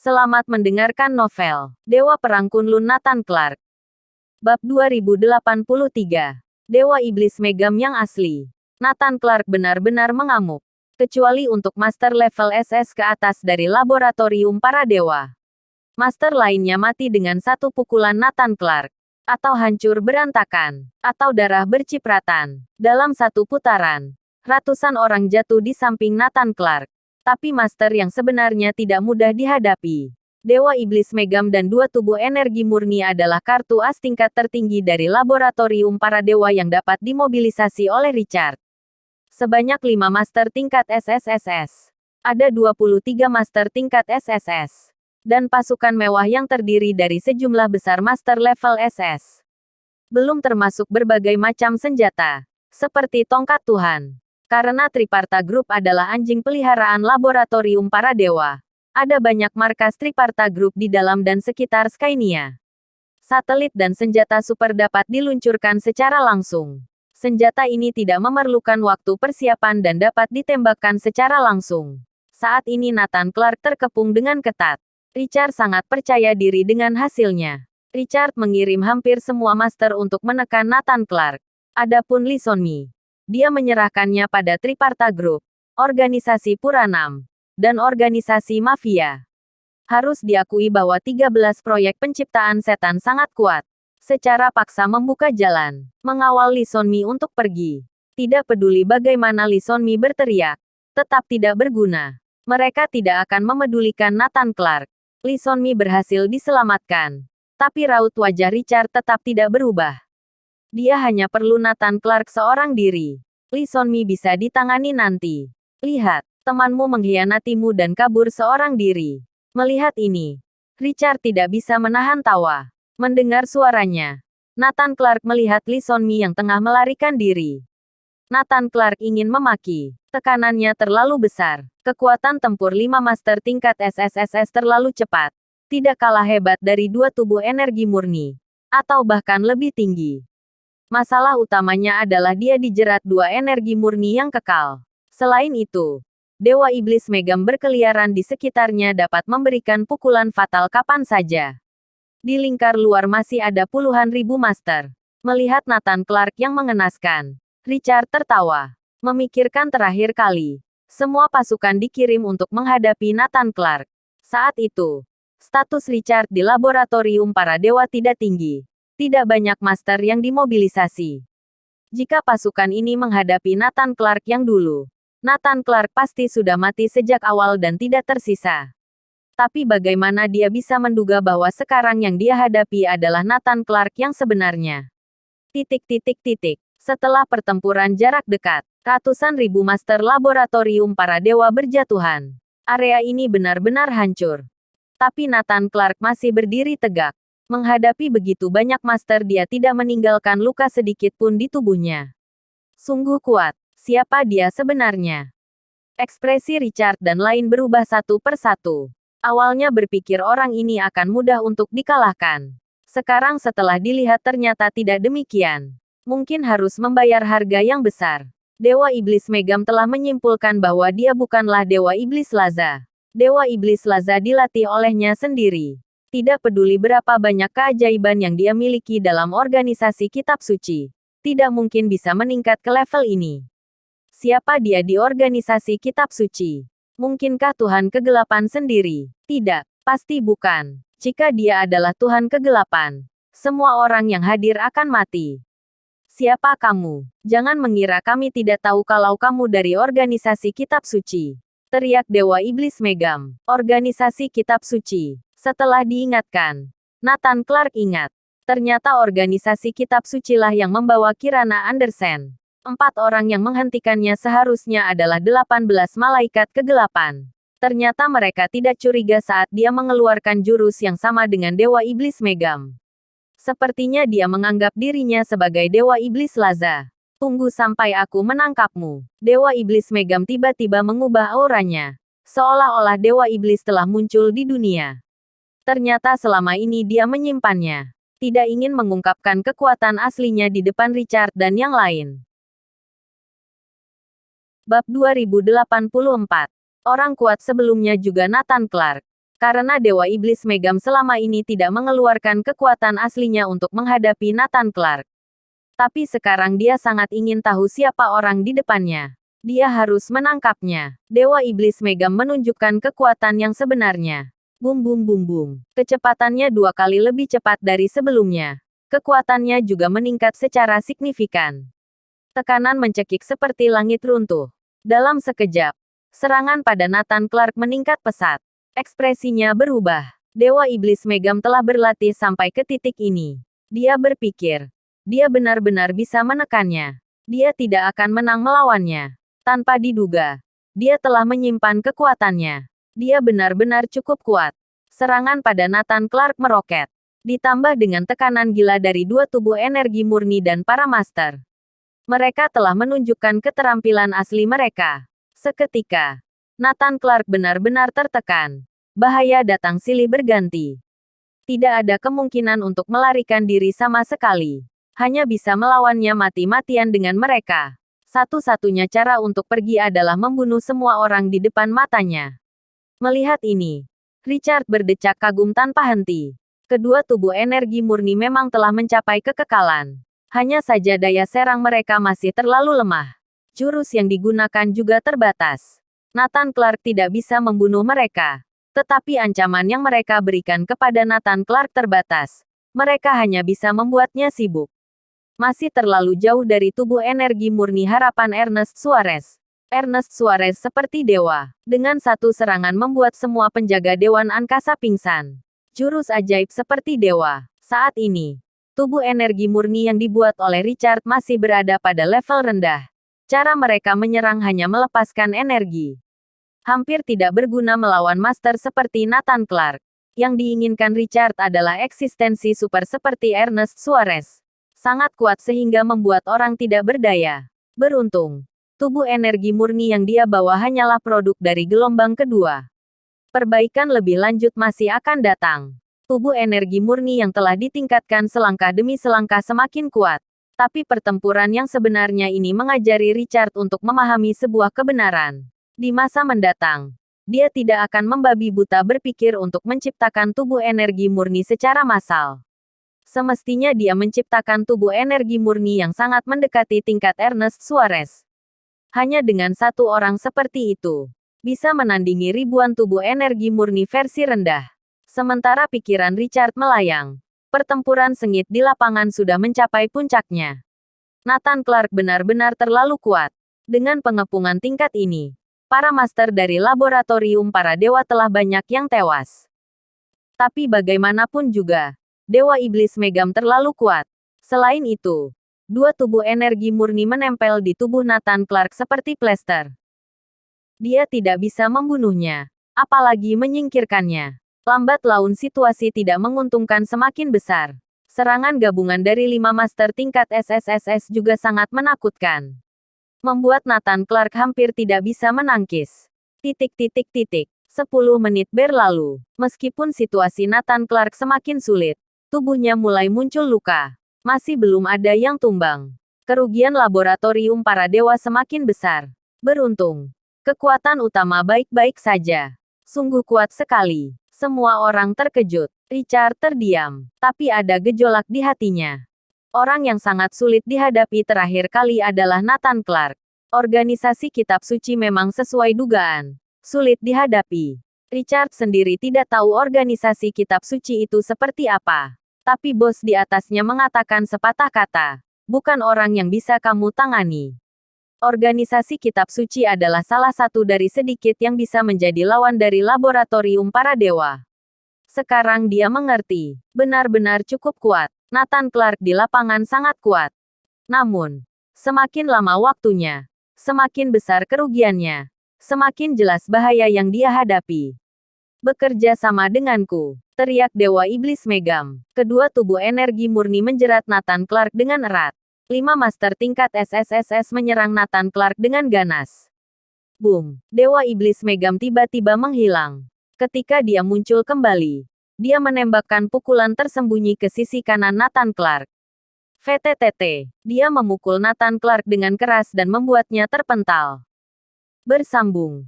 Selamat mendengarkan novel Dewa Perang Kunlun Nathan Clark. Bab 2083. Dewa Iblis Megam yang asli. Nathan Clark benar-benar mengamuk. Kecuali untuk master level SS ke atas dari laboratorium para dewa. Master lainnya mati dengan satu pukulan Nathan Clark. Atau hancur berantakan. Atau darah bercipratan. Dalam satu putaran. Ratusan orang jatuh di samping Nathan Clark. Tapi master yang sebenarnya tidak mudah dihadapi. Dewa Iblis Megam dan dua tubuh energi murni adalah kartu as tingkat tertinggi dari laboratorium para dewa yang dapat dimobilisasi oleh Richard. Sebanyak 5 master tingkat SSSS. Ada 23 master tingkat SSS. Dan pasukan mewah yang terdiri dari sejumlah besar master level SS. Belum termasuk berbagai macam senjata. Seperti tongkat Tuhan. Karena Triparta Group adalah anjing peliharaan laboratorium para dewa. Ada banyak markas Triparta Group di dalam dan sekitar Skynia. Satelit dan senjata super dapat diluncurkan secara langsung. Senjata ini tidak memerlukan waktu persiapan dan dapat ditembakkan secara langsung. Saat ini Nathan Clark terkepung dengan ketat. Richard sangat percaya diri dengan hasilnya. Richard mengirim hampir semua master untuk menekan Nathan Clark. Adapun Lee Sonmi, dia menyerahkannya pada Triparta Group, organisasi Puranam, dan organisasi mafia. Harus diakui bahwa 13 proyek penciptaan setan sangat kuat. Secara paksa membuka jalan, mengawal Lee Sonmi untuk pergi. Tidak peduli bagaimana Lee Sonmi berteriak, tetap tidak berguna. Mereka tidak akan memedulikan Nathan Clark. Lee Sonmi berhasil diselamatkan. Tapi raut wajah Richard tetap tidak berubah. Dia hanya perlu Nathan Clark seorang diri. Lee Sonmi bisa ditangani nanti. Lihat, temanmu mengkhianatimu dan kabur seorang diri. Melihat ini, Richard tidak bisa menahan tawa. Mendengar suaranya, Nathan Clark melihat Lee Sonmi yang tengah melarikan diri. Nathan Clark ingin memaki. Tekanannya terlalu besar. Kekuatan tempur 5 master tingkat SSSS terlalu cepat. Tidak kalah hebat dari dua tubuh energi murni. Atau bahkan lebih tinggi. Masalah utamanya adalah dia dijerat dua energi murni yang kekal. Selain itu, Dewa Iblis Megam berkeliaran di sekitarnya dapat memberikan pukulan fatal kapan saja. Di lingkar luar masih ada puluhan ribu master. Melihat Nathan Clark yang mengenaskan, Richard tertawa. Memikirkan terakhir kali, semua pasukan dikirim untuk menghadapi Nathan Clark. Saat itu, status Richard di laboratorium para dewa tidak tinggi. Tidak banyak master yang dimobilisasi. Jika pasukan ini menghadapi Nathan Clark yang dulu, Nathan Clark pasti sudah mati sejak awal dan tidak tersisa. Tapi bagaimana dia bisa menduga bahwa sekarang yang dia hadapi adalah Nathan Clark yang sebenarnya? Setelah pertempuran jarak dekat, ratusan ribu master laboratorium para dewa berjatuhan. Area ini benar-benar hancur. Tapi Nathan Clark masih berdiri tegak. Menghadapi begitu banyak master dia tidak meninggalkan luka sedikit pun di tubuhnya. Sungguh kuat. Siapa dia sebenarnya? Ekspresi Richard dan lain berubah satu persatu. Awalnya berpikir orang ini akan mudah untuk dikalahkan. Sekarang setelah dilihat ternyata tidak demikian. Mungkin harus membayar harga yang besar. Dewa Iblis Megam telah menyimpulkan bahwa dia bukanlah Dewa Iblis Laza. Dewa Iblis Laza dilatih olehnya sendiri. Tidak peduli berapa banyak keajaiban yang dia miliki dalam organisasi kitab suci. Tidak mungkin bisa meningkat ke level ini. Siapa dia di organisasi kitab suci? Mungkinkah Tuhan kegelapan sendiri? Tidak, pasti bukan. Jika dia adalah Tuhan kegelapan, semua orang yang hadir akan mati. Siapa kamu? Jangan mengira kami tidak tahu kalau kamu dari organisasi kitab suci. Teriak Dewa Iblis Megam. Organisasi kitab suci. Setelah diingatkan, Nathan Clark ingat. Ternyata organisasi kitab sucilah yang membawa Kirana Andersen. 4 orang yang menghentikannya seharusnya adalah 18 malaikat kegelapan. Ternyata mereka tidak curiga saat dia mengeluarkan jurus yang sama dengan Dewa Iblis Megam. Sepertinya dia menganggap dirinya sebagai Dewa Iblis Laza. Tunggu sampai aku menangkapmu. Dewa Iblis Megam tiba-tiba mengubah auranya. Seolah-olah Dewa Iblis telah muncul di dunia. Ternyata selama ini dia menyimpannya. Tidak ingin mengungkapkan kekuatan aslinya di depan Richard dan yang lain. Bab 2084. Orang kuat sebelumnya juga Nathan Clark. Karena Dewa Iblis Megam selama ini tidak mengeluarkan kekuatan aslinya untuk menghadapi Nathan Clark. Tapi sekarang dia sangat ingin tahu siapa orang di depannya. Dia harus menangkapnya. Dewa Iblis Megam menunjukkan kekuatan yang sebenarnya. Bum bum bum bum. Kecepatannya 2 kali lebih cepat dari sebelumnya. Kekuatannya juga meningkat secara signifikan. Tekanan mencekik seperti langit runtuh. Dalam sekejap, serangan pada Nathan Clark meningkat pesat. Ekspresinya berubah. Dewa Iblis Megam telah berlatih sampai ke titik ini. Dia berpikir, dia benar-benar bisa menekannya. Dia tidak akan menang melawannya. Tanpa diduga, dia telah menyimpan kekuatannya. Dia benar-benar cukup kuat. Serangan pada Nathan Clark meroket. Ditambah dengan tekanan gila dari 2 tubuh energi murni dan para master. Mereka telah menunjukkan keterampilan asli mereka. Seketika, Nathan Clark benar-benar tertekan. Bahaya datang silih berganti. Tidak ada kemungkinan untuk melarikan diri sama sekali. Hanya bisa melawannya mati-matian dengan mereka. Satu-satunya cara untuk pergi adalah membunuh semua orang di depan matanya. Melihat ini, Richard berdecak kagum tanpa henti. Kedua tubuh energi murni memang telah mencapai kekekalan. Hanya saja daya serang mereka masih terlalu lemah. Jurus yang digunakan juga terbatas. Nathan Clark tidak bisa membunuh mereka. Tetapi ancaman yang mereka berikan kepada Nathan Clark terbatas. Mereka hanya bisa membuatnya sibuk. Masih terlalu jauh dari tubuh energi murni harapan Ernest Suarez. Ernest Suarez seperti dewa. Dengan satu serangan membuat semua penjaga Dewan Angkasa pingsan. Jurus ajaib seperti dewa. Saat ini, tubuh energi murni yang dibuat oleh Richard masih berada pada level rendah. Cara mereka menyerang hanya melepaskan energi. Hampir tidak berguna melawan master seperti Nathan Clark. Yang diinginkan Richard adalah eksistensi super seperti Ernest Suarez. Sangat kuat sehingga membuat orang tidak berdaya. Beruntung, tubuh energi murni yang dia bawa hanyalah produk dari gelombang kedua. Perbaikan lebih lanjut masih akan datang. Tubuh energi murni yang telah ditingkatkan selangkah demi selangkah semakin kuat. Tapi pertempuran yang sebenarnya ini mengajari Richard untuk memahami sebuah kebenaran. Di masa mendatang, dia tidak akan membabi buta berpikir untuk menciptakan tubuh energi murni secara massal. Semestinya dia menciptakan tubuh energi murni yang sangat mendekati tingkat Ernest Suarez. Hanya dengan satu orang seperti itu, bisa menandingi ribuan tubuh energi murni versi rendah. Sementara pikiran Richard melayang. Pertempuran sengit di lapangan sudah mencapai puncaknya. Nathan Clark benar-benar terlalu kuat. Dengan pengepungan tingkat ini, para master dari laboratorium para dewa telah banyak yang tewas. Tapi bagaimanapun juga, Dewa Iblis Megam terlalu kuat. Selain itu, 2 tubuh energi murni menempel di tubuh Nathan Clark seperti plester. Dia tidak bisa membunuhnya, apalagi menyingkirkannya. Lambat laun situasi tidak menguntungkan semakin besar. Serangan gabungan dari 5 master tingkat SSSS juga sangat menakutkan. Membuat Nathan Clark hampir tidak bisa menangkis. 10 menit berlalu. Meskipun situasi Nathan Clark semakin sulit, tubuhnya mulai muncul luka. Masih belum ada yang tumbang. Kerugian laboratorium para dewa semakin besar. Beruntung, kekuatan utama baik-baik saja. Sungguh kuat sekali. Semua orang terkejut. Richard terdiam, tapi ada gejolak di hatinya. Orang yang sangat sulit dihadapi terakhir kali adalah Nathan Clark. Organisasi kitab suci memang sesuai dugaan. Sulit dihadapi. Richard sendiri tidak tahu organisasi kitab suci itu seperti apa. Tapi bos di atasnya mengatakan sepatah kata, bukan orang yang bisa kamu tangani. Organisasi kitab suci adalah salah satu dari sedikit yang bisa menjadi lawan dari laboratorium para dewa. Sekarang dia mengerti, benar-benar cukup kuat. Nathan Clark di lapangan sangat kuat. Namun, semakin lama waktunya, semakin besar kerugiannya, semakin jelas bahaya yang dia hadapi. Bekerja sama denganku, teriak Dewa Iblis Megam. Kedua tubuh energi murni menjerat Nathan Clark dengan erat. 5 master tingkat SSSS menyerang Nathan Clark dengan ganas. Boom! Dewa Iblis Megam tiba-tiba menghilang. Ketika dia muncul kembali, dia menembakkan pukulan tersembunyi ke sisi kanan Nathan Clark. VTTT. Dia memukul Nathan Clark dengan keras dan membuatnya terpental. Bersambung.